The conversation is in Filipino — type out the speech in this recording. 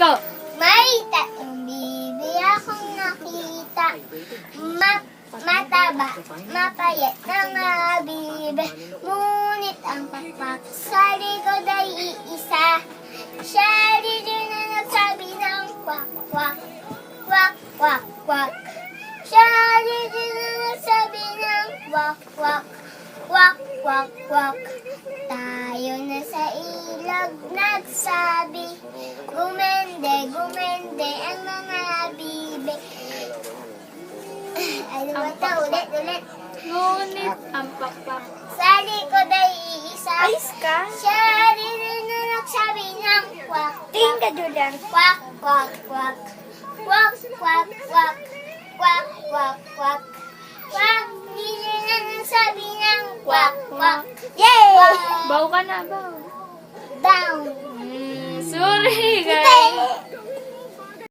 ikaw. May tatlong bibi akong nakita. Mataba, mapayat na nga bibi. Ngunit ang pakpak sa likod ay iisa. Siya rin na nagsabi ng kwak, kwak, kwak, kwak, kwak. Siya rin na nagsabi ng kwak, kwak, kwak, kwak, kwak. Tayo na sa ilog nagsabi, gumende, gumende ang mga bibi. Ano ba ito? Ulit. Ngunit ang pakpak. Sa likod ay iisa. Ayos ka? Siya rin na nagsabi ng kwak, Tingin ka, kwak, Julian. kwak, kwak, kwak. Kwak, kwak, kwak. Kwak, kwak, kwak. Kwak, hindi na nagsabi ng kwak, kwak. Yay! Baw ka na, baw. Down. Sorry, guys.